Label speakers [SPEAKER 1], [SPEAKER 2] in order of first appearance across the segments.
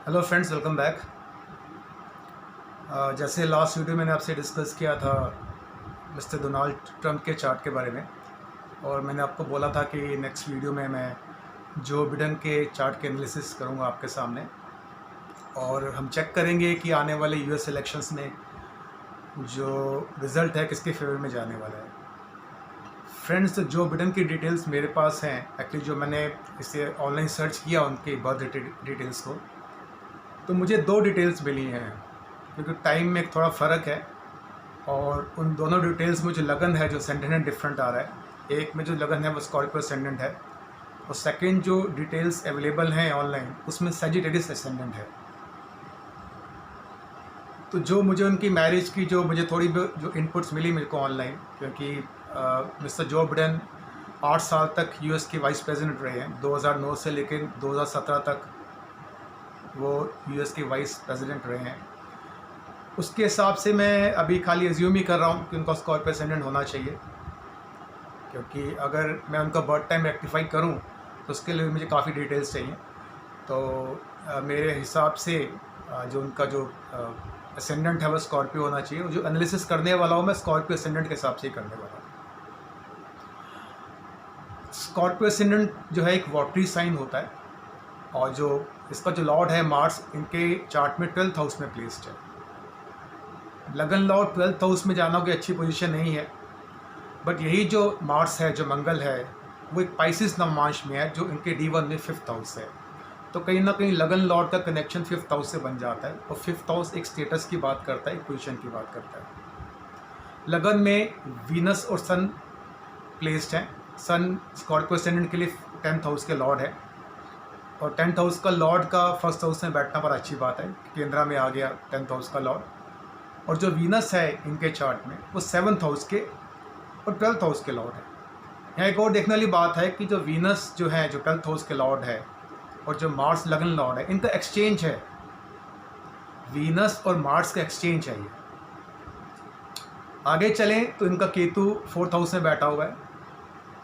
[SPEAKER 1] Hello friends, welcome back. जैसे last video मैंने आपसे डिस्कस किया था मिस्टर डोनाल्ड ट्रंप के चार्ट के बारे में, और मैंने आपको बोला था कि नेक्स्ट वीडियो में मैं जो बिडेन के चार्ट के एनालिसिस करूंगा आपके सामने, और हम चेक करेंगे कि आने वाले यूएस इलेक्शंस में जो रिज़ल्ट है किसके फेवर में जाने वाला है। फ्रेंड्स, जो बिडेन की डिटेल्स मेरे पास हैं, एक्चुअली जो मैंने इसे ऑनलाइन सर्च किया उनके बर्थ डिटेल्स को, तो मुझे दो डिटेल्स मिली हैं, क्योंकि टाइम में एक थोड़ा फ़र्क है और उन दोनों डिटेल्स में जो लगन है, जो सेंडेंट डिफरेंट आ रहा है। एक में जो लगन है वो स्कॉर्पियो असेंडेंट है, और सेकंड जो डिटेल्स अवेलेबल हैं ऑनलाइन उसमें सजिटेरियस असेंडेंट है। तो जो मुझे उनकी मैरिज की जो मुझे थोड़ी जो इनपुट्स मिली मेरे को ऑनलाइन, क्योंकि मिस्टर जो बिडेन 8 साल तक यूएस के वाइस प्रेसिडेंट रहे हैं, 2009 से लेकर 2017 तक वो यूएस के वाइस प्रेसिडेंट रहे हैं। उसके हिसाब से मैं अभी खाली एज्यूम ही कर रहा हूँ कि उनका स्कॉर्पियो असेंडेंट होना चाहिए, क्योंकि अगर मैं उनका बर्थ टाइम रेक्टिफाई करूँ तो उसके लिए मुझे काफ़ी डिटेल्स चाहिए। तो मेरे हिसाब से जो उनका जो असेंडेंट है वो स्कॉर्पियो होना चाहिए। जो एनालिसिस करने वाला हूँ मैं स्कॉर्पियो असेंडेंट के हिसाब से ही करने वाला हूँ। स्कॉर्पियो असेंडेंट जो है एक वाटरी साइन होता है, और जो इसका जो लॉर्ड है मार्स, इनके चार्ट में 12th हाउस में प्लेस्ड है। लगन लॉर्ड 12th हाउस में जाना कोई अच्छी पोजीशन नहीं है, बट यही जो मार्स है, जो मंगल है, वो एक पाइसिस नवमांश में है जो इनके D1 में 5th हाउस है। तो कहीं ना कहीं लगन लॉर्ड का कनेक्शन 5th हाउस से बन जाता है, और 5th हाउस एक स्टेटस की बात करता है, एक पोजीशन की बात करता है। लगन में वीनस और सन प्लेस्ड हैं। सन स्कॉर्पियो असेंडेंट के लिए 10th हाउस के लॉर्ड है, और 10th हाउस का लॉर्ड का 1st हाउस में बैठना पर अच्छी बात है, केंद्रा में आ गया 10th हाउस का लॉर्ड। और जो वीनस है इनके चार्ट में वो 7th हाउस के और 12th हाउस के लॉर्ड है। यहाँ एक और देखने वाली बात है कि जो वीनस जो है, जो 12th हाउस के लॉर्ड है, और जो मार्स लगन लॉर्ड है, इनका एक्सचेंज है। वीनस और मार्स का एक्सचेंज है ये। आगे चलें तो इनका केतु 4th हाउस में बैठा हुआ है।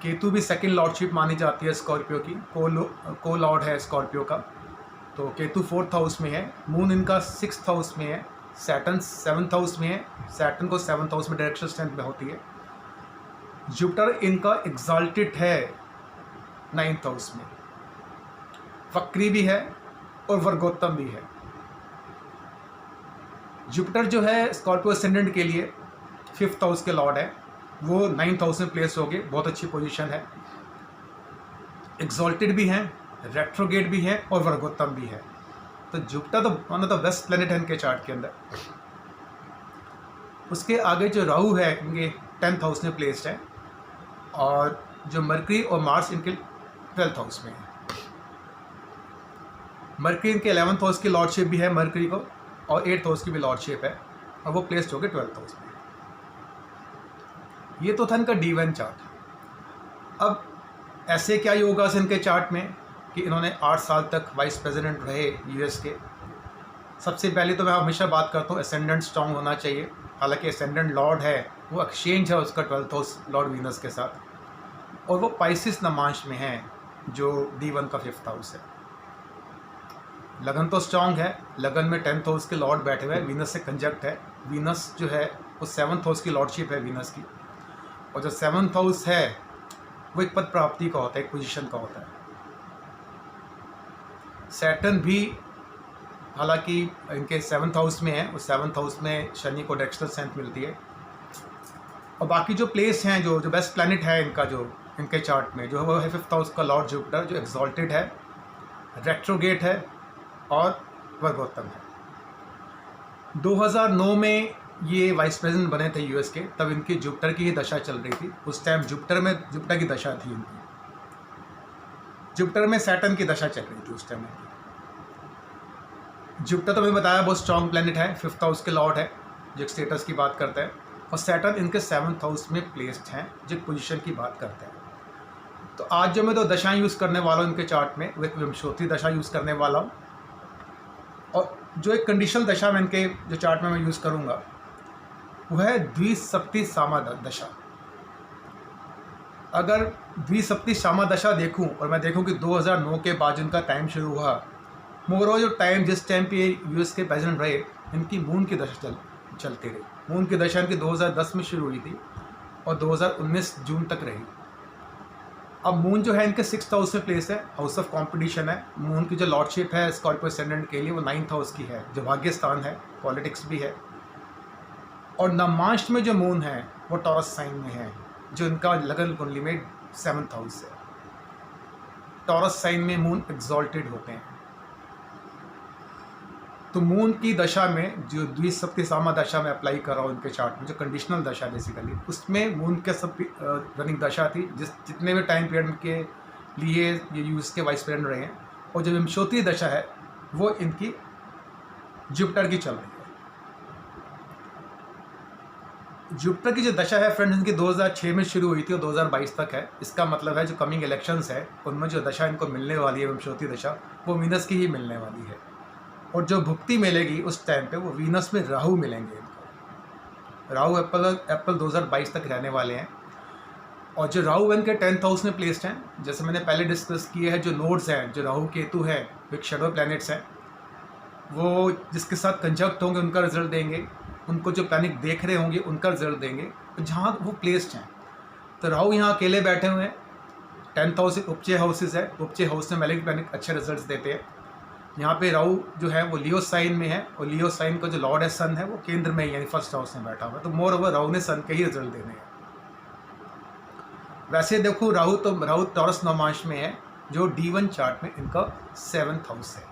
[SPEAKER 1] केतु भी सेकंड लॉर्डशिप मानी जाती है स्कॉर्पियो की, को लॉर्ड है स्कॉर्पियो का। तो केतु 4th हाउस में है। मून इनका 6th हाउस में है। सैटर्न 7th हाउस में है। सैटर्न को 7th हाउस में डायरेक्शन स्ट्रेंथ में होती है। जुपिटर इनका एग्जाल्टेड है 9th हाउस में, वक्री भी है और वर्गोत्तम भी है। जुपिटर जो है स्कॉर्पियो असेंडेंट के लिए 5th हाउस के लॉर्ड है, वो 9th हाउस में प्लेस हो गए, बहुत अच्छी पोजीशन है। एग्जॉल्टेड भी हैं, रेट्रोगेट भी है और वर्गोत्तम भी है। तो जुपिटर तो one of the best planet है इनके चार्ट के अंदर। उसके आगे जो राहु है इनके 10th हाउस में प्लेस्ड है, और जो मरकरी और मार्स इनके 12th हाउस में है। मरकरी इनके 11th हाउस की लॉर्डशिप भी है मरकरी को, और 8th हाउस की भी लॉर्डशिप है, और वो प्लेस्ड हो गए 12th हाउस में। ये तो था इनका D1 चार्ट। अब ऐसे क्या योगा है इनके चार्ट में कि इन्होंने 8 साल तक वाइस प्रेसिडेंट रहे यूएस के। सबसे पहले तो मैं हमेशा बात करता हूँ असेंडेंट स्ट्रांग होना चाहिए। हालांकि असेंडेंट लॉर्ड है वो एक्सचेंज है उसका 12th हाउस लॉर्ड वीनस के साथ, और वो पाइसिस नमांश में है जो D1 का 5th हाउस है। लगन तो स्ट्रांग है। लगन में 10th हाउस के लॉर्ड बैठे हुए हैं, वीनस से कंजक्ट है। वीनस जो है वो 7th हाउस की लॉर्डशिप है वीनस की, और जो 7th हाउस है वो एक पद प्राप्ति का होता है, एक पोजीशन का होता है। सैटर्न भी हालांकि इनके 7th हाउस में है, उस 7th हाउस में शनि को डायरेक्शनल स्ट्रेंथ मिलती है। और बाकी जो प्लेस हैं, जो बेस्ट प्लैनेट है इनका, जो इनके चार्ट में जो है वो है 5th हाउस का लॉर्ड जुपिटर, जो एग्जॉल्टेड है, रेट्रोगेट है और वर्गोत्तम है। 2009 में ये वाइस प्रेसिडेंट बने थे यूएस के, तब इनकी जुपिटर की ही दशा चल रही थी। उस टाइम जुपिटर की दशा थी इनकी। जुपिटर में सैटर्न की दशा चल रही थी उस टाइम। जुपिटर तो मैंने बताया बहुत स्ट्रॉन्ग प्लैनेट है, 5th हाउस के लॉर्ड है, जो एक स्टेटस की बात करता है, और सैटर्न इनके 7th हाउस में प्लेस्ड हैं, जो एक पोजीशन की बात करता है। तो आज जो मैं दो दशाएं यूज़ करने वाला हूँ इनके चार्ट में, वो एक विंशोत्तरी दशा यूज़ करने वाला हूँ, और जो एक कंडीशनल दशा में इनके जो चार्ट में मैं यूज़ करूँगा वह है द्विसप्तती सामा दशा। अगर द्विसप्तती सामा दशा देखूं और मैं देखूं कि 2009 के बाद जिनका टाइम शुरू हुआ मोर जो टाइम जिस टाइम पे यूएस के प्रेसिडेंट रहे, इनकी मून की दशा चलती रही। मून की दशा इनकी 2010 में शुरू हुई थी और 2019 जून तक रही। अब मून जो है इनके 6th हाउस में प्लेस है, हाउस ऑफ कंपटीशन है। मून की जो लॉर्डशिप है स्कॉर्पियो असेंडेंट के लिए वो 9th हाउस की है, जो भाग्य स्थान है, पॉलिटिक्स भी है। और नवमांश में जो मून है वो टॉरस साइन में है, जो इनका लगन कुंडली में 7th हाउस है। टॉरस साइन में मून एग्जॉल्टेड होते हैं। तो मून की दशा में जो द्विसप्तसामा दशा में अप्लाई कर रहा हूँ इनके चार्ट में, जो कंडीशनल दशा बेसिकली, उसमें मून के सब रनिंग दशा थी जितने भी टाइम पीरियड के लिए ये यूएस के वाइस प्रेसिडेंट रहे हैं। और जो विंशोत्तरी दशा है वो इनकी जुपिटर की चल रही है। जुपिटर की जो दशा है फ्रेंड्स इनकी 2006 में शुरू हुई थी और 2022 तक है। इसका मतलब है जो कमिंग इलेक्शंस है उनमें जो दशा इनको मिलने वाली है विंशोत्तरी दशा, वो वीनस की ही मिलने वाली है। और जो भुक्ति मिलेगी उस टाइम पे वो वीनस में राहु मिलेंगे इनको। राहु अप्रैल 2022 तक रहने वाले हैं। और जो राहु इनके 10th हाउस में प्लेस्ड हैं, जैसे मैंने पहले डिस्कस किए हैं, जो नोड्स हैं, जो राहु केतु है, एक शैडो प्लैनेट्स हैं, वो जिसके साथ कंजक्ट होंगे उनका रिजल्ट देंगे, उनको जो प्लैनेट देख रहे होंगे उनका रिजल्ट देंगे, जहाँ वो प्लेस्ड हैं। तो राहु यहाँ अकेले बैठे हुए हैं। 10th हाउस उपचय हाउसेज है, उपचय हाउस में मैलिक प्लैनेट अच्छे रिजल्ट देते हैं। यहाँ पे राहु जो है वो लियो साइन में है और लियो साइन का जो लॉर्ड है सन है वो केंद्र में यानी 1st हाउस में बैठा हुआ है। तो मोर ओवर राहु ने सन के ही रिजल्ट देने हैं। वैसे देखो राहु टॉरस नवमांश में है, जो D1 चार्ट में इनका 7th हाउस है।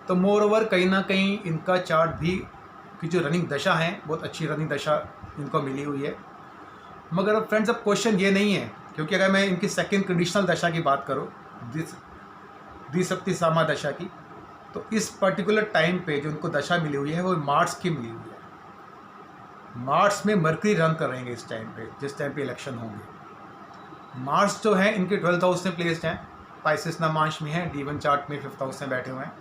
[SPEAKER 1] तो मोर ओवर कहीं ना कहीं इनका चार्ट भी की जो रनिंग दशा है बहुत अच्छी रनिंग दशा इनको मिली हुई है। मगर अब फ्रेंड्स अब क्वेश्चन ये नहीं है, क्योंकि अगर मैं इनकी सेकेंड कंडीशनल दशा की बात करूँ द्विसप्तसामा दशा की, तो इस पर्टिकुलर टाइम पे जो उनको दशा मिली हुई है वो मार्च की मिली हुई है। मार्च में मरकरी रन कर रहेंगे इस टाइम पे, जिस टाइम पे इलेक्शन होंगे। मार्च जो है इनके 12th हाउस में प्लेस्ड हैं, पाइसेस नवमांश में है, D1 चार्ट में 5th हाउस में बैठे हुए हैं।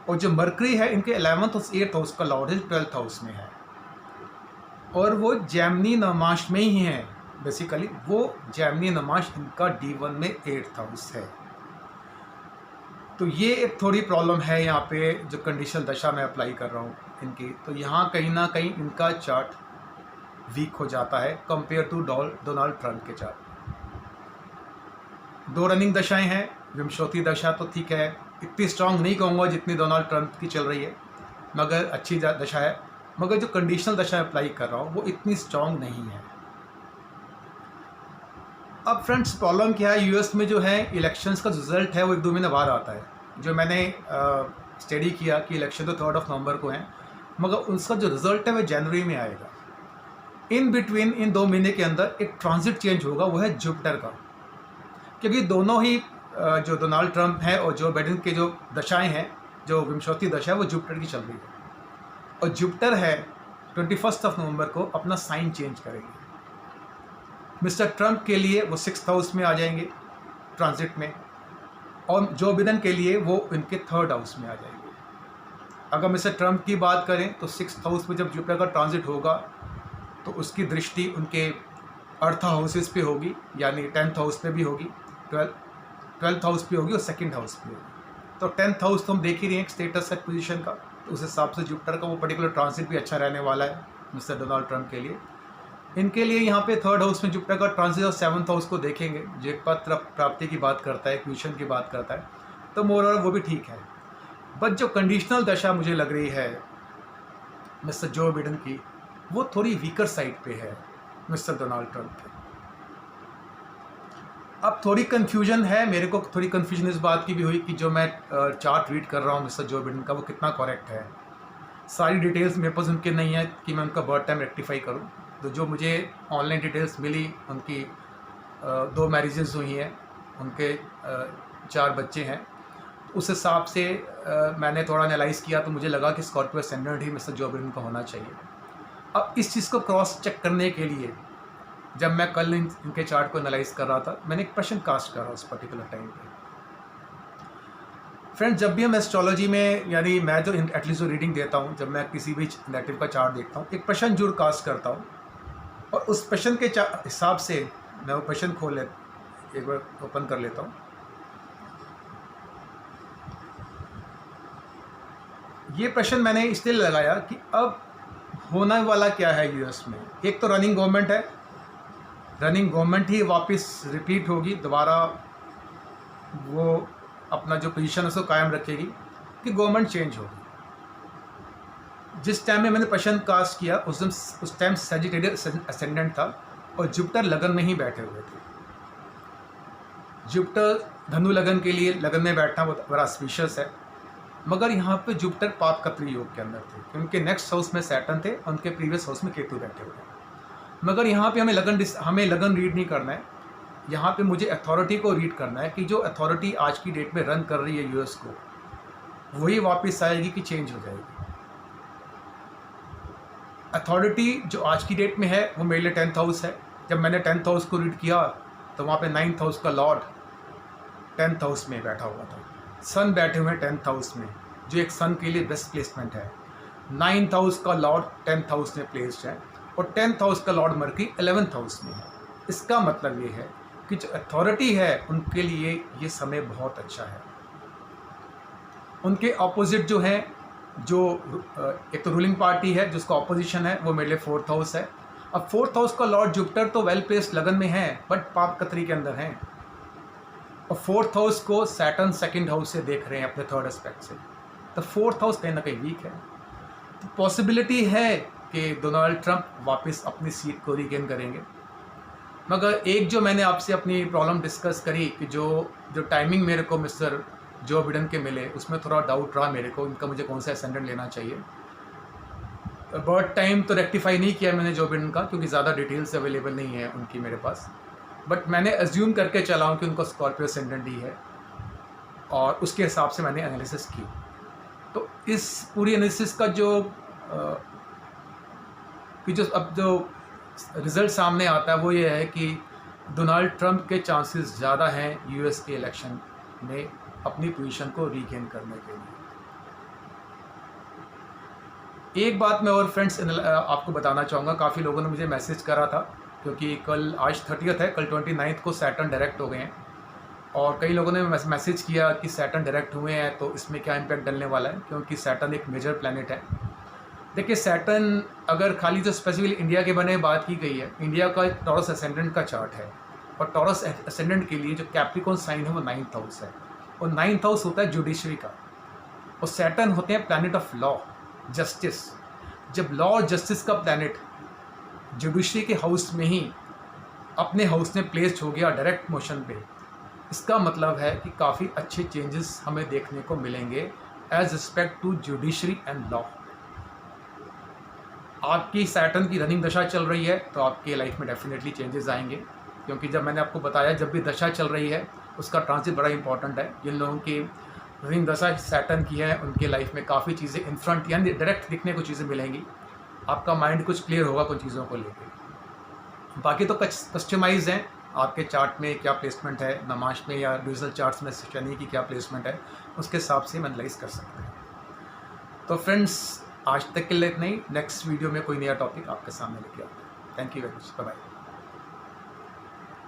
[SPEAKER 1] और जो मरकरी है इनके 11th और 8th हाउस का लॉर्ड है, 12th हाउस में है और वो जैमिनी नवमांश में ही है। बेसिकली वो जैमिनी नवमांश इनका D1 में 8th हाउस है। तो ये एक थोड़ी प्रॉब्लम है यहाँ पे जो कंडीशनल दशा में अप्लाई कर रहा हूँ इनकी। तो यहाँ कहीं ना कहीं इनका चार्ट वीक हो जाता है कंपेयर टू डोनाल्ड ट्रंप के चार्ट। 2 रनिंग दशाएं हैं। विंशोत्तरी दशा तो ठीक है, इतनी स्ट्रांग नहीं कहूँगा जितनी डोनाल्ड ट्रंप की चल रही है, मगर अच्छी दशा है। मगर जो कंडीशनल दशा अप्लाई कर रहा हूँ वो इतनी स्ट्रांग नहीं है। अब फ्रेंड्स प्रॉब्लम क्या है, यूएस में जो है इलेक्शंस का रिजल्ट है वो 1-2 महीने बाद आता है। जो मैंने स्टडी किया कि इलेक्शन तो 3 नवंबर को हैं, मगर उसका जो रिजल्ट है वो जनवरी में आएगा। इन बिटवीन इन 2 महीने के अंदर एक ट्रांजिट चेंज होगा, वो है जुपिटर का। क्योंकि दोनों ही जो डोनाल्ड ट्रंप है और जो बाइडेन के जो दशाएं हैं, जो विंशोत्तरी दशा है वो जुपिटर की चल रही है। और जुपिटर है 21 नवंबर को अपना साइन चेंज करेंगे। मिस्टर ट्रंप के लिए वो 6th हाउस में आ जाएंगे ट्रांजिट में, और जो बाइडेन के लिए वो इनके 3rd हाउस में आ जाएंगे। अगर मिस्टर ट्रंप की बात करें तो 6th हाउस में जब जुपिटर का ट्रांजिट होगा तो उसकी दृष्टि उनके अर्थ हाउसेस पे होगी, यानी 10th हाउस पे भी होगी, 12th हाउस पे होगी और 2nd हाउस पे होगी। तो 10th हाउस तो हम देख ही रहे हैं स्टेटस है पोजीशन का, तो उस हिसाब से जुपिटर का वो पर्टिकुलर ट्रांजिट भी अच्छा रहने वाला है मिस्टर डोनाल्ड ट्रंप के लिए। इनके लिए यहाँ पे 3rd हाउस में जुपिटर का ट्रांजिट और 7th हाउस को देखेंगे, जो एक पत्र प्राप्ति की बात करता है, क्विशन की बात करता है, तो मोर और वो भी ठीक है। बट जो कंडीशनल दशा मुझे लग रही है मिस्टर जो बाइडेन की, वो थोड़ी वीकर साइड पे है मिस्टर डोनाल्ड ट्रंप के। अब थोड़ी कन्फ्यूजन है, मेरे को थोड़ी कन्फ्यूजन इस बात की भी हुई कि जो मैं चार्ट रीड कर रहा हूँ मिस्टर जो बाइडेन का वो कितना करेक्ट है। सारी डिटेल्स मेरे पास उनके नहीं है कि मैं उनका बर्थ टाइम रेक्टिफाई करूँ। तो जो मुझे ऑनलाइन डिटेल्स मिली, उनकी 2 मैरिजेस हुई हैं, उनके 4 बच्चे हैं, उस हिसाब से मैंने थोड़ा एनालाइज़ किया तो मुझे लगा कि स्कॉर्पियो असेंडेंट ही मिस्टर जो बाइडेन का होना चाहिए। अब इस चीज़ को क्रॉस चेक करने के लिए जब मैं कल इनके चार्ट को एनालाइज कर रहा था, मैंने एक प्रश्न कास्ट करा उस पर्टिकुलर टाइम पे। फ्रेंड्स, जब भी हम एस्ट्रोलॉजी में, यानी मैं जो एटलीस्ट जो रीडिंग देता हूँ, जब मैं किसी भी नेटिव का चार्ट देखता हूँ, एक प्रश्न जरूर कास्ट करता हूँ और उस प्रश्न के हिसाब से मैं वो प्रश्न एक बार ओपन कर लेता हूँ। ये प्रश्न मैंने इसलिए लगाया कि अब होने वाला क्या है यूएस में। एक तो रनिंग गवर्नमेंट है, रनिंग गवर्नमेंट ही वापस रिपीट होगी, दोबारा वो अपना जो पोजीशन है उसको कायम रखेगी कि गवर्नमेंट चेंज होगी। जिस टाइम में मैंने प्रश्न कास्ट किया उस टाइम सजिटेरियस असेंडेंट था और जुपिटर लगन में ही बैठे हुए थे। जुपिटर धनु लगन के लिए लगन में बैठना बड़ा ऑस्पिशियस है, मगर यहाँ पे जुपिटर पापकत्री योग के अंदर थे, उनके नेक्स्ट हाउस में सैटर्न थे, उनके प्रीवियस हाउस में केतु बैठे हुए हैं। मगर यहाँ पे हमें लगन रीड नहीं करना है, यहाँ पे मुझे अथॉरिटी को रीड करना है कि जो अथॉरिटी आज की डेट में रन कर रही है यूएस को, वही वापस आएगी कि चेंज हो जाएगी। अथॉरिटी जो आज की डेट में है वो मेरे लिए 10th हाउस है। जब मैंने 10th हाउस को रीड किया तो वहाँ पे 9th हाउस का लॉर्ड 10th हाउस में बैठा हुआ था। सन बैठे हुए हैं 10th हाउस में, जो एक सन के लिए बेस्ट प्लेसमेंट है। 9th हाउस का लॉर्ड 10th हाउस में प्लेस्ड है और 10th हाउस का लॉर्ड मर्करी 11th हाउस में है। इसका मतलब ये है कि जो अथॉरिटी है उनके लिए ये समय बहुत अच्छा है। उनके ऑपोजिट जो है, जो एक तो रूलिंग पार्टी है जिसका ऑपोजिशन है, वो मेरे लिए 4th हाउस है। अब 4th हाउस का लॉर्ड जुपिटर तो वेल प्लेस्ड लगन में है बट पाप कतरी के अंदर है, और 4th हाउस को सैटर्न 2nd हाउस से देख रहे हैं अपने 3rd एस्पेक्ट से, तो 4th हाउस कहीं ना कहीं वीक है। तो पॉसिबिलिटी है कि डोनाल्ड ट्रंप वापस अपनी सीट को रिगेन करेंगे। मगर एक जो मैंने आपसे अपनी प्रॉब्लम डिस्कस करी कि जो टाइमिंग मेरे को मिस्टर जो बिडेन के मिले, उसमें थोड़ा डाउट रहा मेरे को, इनका मुझे कौन सा असेंडेंट लेना चाहिए। बर्थ टाइम तो रेक्टिफाई नहीं किया मैंने जो बिडेन का, क्योंकि ज़्यादा डिटेल्स अवेलेबल नहीं है उनकी मेरे पास, बट मैंने एज्यूम करके चला हूँ कि उनको स्कॉर्पियो असेंडेंट ही है और उसके हिसाब से मैंने एनालिसिस की। तो इस पूरी एनालिसिस का जो अब जो रिज़ल्ट सामने आता है वो ये है कि डोनाल्ड ट्रंप के चांसेस ज़्यादा हैं यूएस के इलेक्शन में अपनी पोजीशन को रीगेन करने के लिए। एक बात मैं और फ्रेंड्स आपको बताना चाहूँगा, काफ़ी लोगों ने मुझे मैसेज करा था, क्योंकि आज 30th है, कल 29th को सैटर्न डायरेक्ट हो गए हैं, और कई लोगों ने मैसेज किया कि सैटर्न डायरेक्ट हुए हैं तो इसमें क्या इम्पैक्ट डलने वाला है, क्योंकि सैटर्न एक मेजर प्लैनेट है। देखिए, सैटर्न अगर खाली जो स्पेसिफिकली इंडिया के बारे में बात की गई है, इंडिया का एक टॉरस असेंडेंट का चार्ट है, और टॉरस असेंडेंट के लिए जो कैप्रिकॉर्न साइन है वो 9th हाउस है, और 9th हाउस होता है जुडिशरी का, और सैटर्न होते हैं प्लैनेट ऑफ लॉ, जस्टिस। जब लॉ और जस्टिस का प्लैनेट जुडिशरी के हाउस में ही अपने हाउस में प्लेस्ड हो गया डायरेक्ट मोशन पे, इसका मतलब है कि काफ़ी अच्छे चेंजेस हमें देखने को मिलेंगे as respect to judiciary and law. आपकी सैटर्न की रनिंग दशा चल रही है तो आपकी लाइफ में डेफिनेटली चेंजेस आएंगे, क्योंकि जब मैंने आपको बताया जब भी दशा चल रही है उसका ट्रांजिट बड़ा इंपॉर्टेंट है। जिन लोगों की रनिंग दशा सैटर्न की है उनके लाइफ में काफ़ी चीज़ें इन फ्रंट यानी डायरेक्ट दिखने को चीज़ें मिलेंगी, आपका माइंड कुछ क्लियर होगा कुछ चीज़ों को लेकर। बाकी तो कस्टमाइज हैं, आपके चार्ट में क्या प्लेसमेंट है, नमाज में या डिविजनल चार्ट्स में शनि की क्या प्लेसमेंट है, उसके हिसाब से हम एनालाइज कर सकते हैं। तो फ्रेंड्स, आज तक के लिए नहीं, नेक्स्ट वीडियो में कोई नया टॉपिक आपके सामने लेके आते हैं। Thank you very much, bye bye.